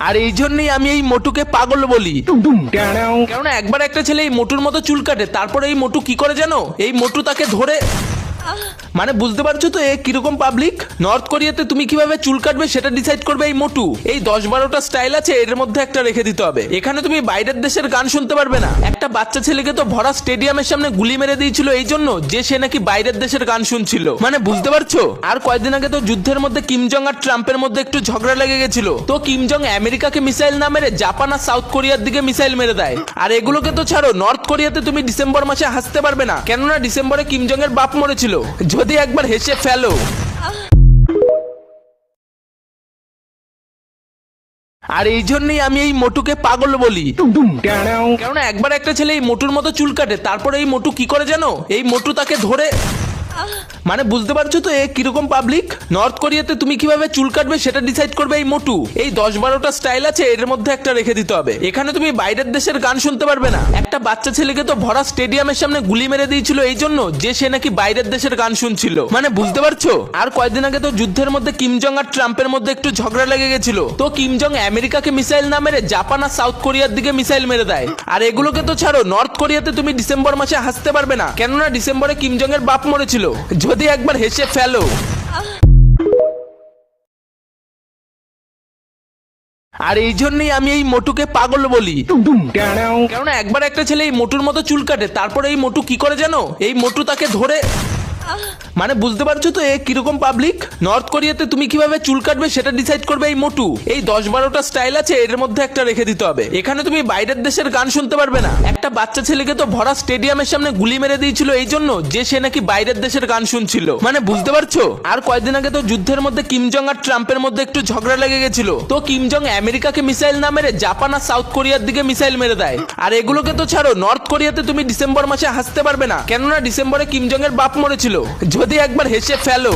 আর এই জন্যই আমি এই মোটুকে পাগল বলি। কেননা একবার একটা ছেলে এই মোটুর মতো চুল কাটে, তারপরে এই মোটু কি করে জানো, এই মোটু তাকে ধরে, মানে বুঝতে পারছো তো এ কিরকম পাবলিক। নর্থ কোরিয়াতে তুমি কিভাবে চুল কাটবে সেটা ডিসাইড করবে এই মোটু। এই 10-12টা স্টাইল আছে, এর মধ্যে একটা রেখে দিতে হবে। এখানে তুমি বাইরের দেশের গান শুনতে পারবে না। একটা বাচ্চা ছেলেকে তো ভরা স্টেডিয়ামের সামনে গুলি মেরে দিয়েছিল এই জন্য যে সে নাকি বাইরের দেশের গান শুনছিল, মানে বুঝতে পারছো। আর কয়েকদিন আগে তো যুদ্ধের মধ্যে কিম জং আর ট্রাম্পের মধ্যে একটু ঝগড়া লেগে গেছিল, তো কিম জং আমেরিকাকে মিসাইল না মেরে জাপান আর সাউথ কোরিয়ার দিকে মিসাইল মেরে দেয়। আর এগুলোকে তো ছাড়ো, নর্থ কোরিয়াতে তুমি ডিসেম্বর মাসে হাসতে পারবে না, কেননা ডিসেম্বরে কিম জং এর বাপ মরেছিল। যদি একবার হেসে ফেলো। আর এই জন্যই আমি এই মোটুকে পাগল বলি। কেননা একবার একটা ছেলে এই মোটুর মতো চুল কাটে, তারপরে এই মোটু কি করে জানো, এই মোটু তাকে ধরে, মানে বুঝতে পারছো তো এ কিরকম পাবলিক। নর্থ কোরিয়াতে তুমি কিভাবে চুল কাটবে সেটা ডিসাইড করবে এই মোটু। এই 10-12টা স্টাইল আছে, এর মধ্যে একটা রেখে দিতে হবে। এখানে তুমি বাইরের দেশের গান শুনতে পারবে না। একটা বাচ্চা ছেলেকে তো ভরা স্টেডিয়ামের সামনে গুলি মেরে দিয়েছিল এই জন্য যে সে নাকি বাইরের দেশের গান শুনছিল, মানে বুঝতে পারছো। আর কয়েকদিন আগে তো যুদ্ধের মধ্যে কিম জং আর ট্রাম্পের মধ্যে একটু ঝগড়া লেগে গেছিল, তো কিম জং আমেরিকাকে মিসাইল না মেরে জাপান আর সাউথ কোরিয়ার দিকে মিসাইল মেরে দেয়। আর এগুলোকে তো ছাড়ো, নর্থ কোরিয়াতে তুমি ডিসেম্বর মাসে হাসতে পারবে না, কেননা ডিসেম্বরে কিম জং এর বাপ মরেছিল। যদি একবার হেসে ফেলো। আর এই জন্যই আমি এই মোটুকে পাগল বলি। কেননা একবার একটা ছেলে এই মোটুর মতো চুল কাটে, তারপরে এই মোটু কি করে জানো, এই মোটু তাকে ধরে, মানে বুঝতে পারছো তো এ কিরকম পাবলিক। নর্থ কোরিয়াতে তুমি কিভাবে চুল কাটবে সেটা ডিসাইড করবে এই মোটু। এই 10-12টা স্টাইল আছে, এর মধ্যে একটা রেখে দিতে হবে। এখানে তুমি বাইরের দেশের গান শুনতে পারবে না। একটা বাচ্চা ছেলেকে তো ভরা স্টেডিয়ামের সামনে গুলি মেরে দিয়েছিল এই জন্য যে সে নাকি বাইরের দেশের গান শুনছিল, মানে বুঝতে পারছো। আর কয়েকদিন আগে তো যুদ্ধের মধ্যে কিম জং আর ট্রাম্পের মধ্যে একটু ঝগড়া লেগে গেছিল, তো কিম জং আমেরিকাকে মিসাইল না মেরে জাপান আর সাউথ কোরিয়ার দিকে মিসাইল মেরে দেয়। আর এগুলোকে তো ছাড়ো, নর্থ কোরিয়াতে তুমি ডিসেম্বর মাসে হাসতে পারবে না, কেননা ডিসেম্বরে কিম জং এর বাপ মরেছিল। যদি একবার হেসে ফেলো।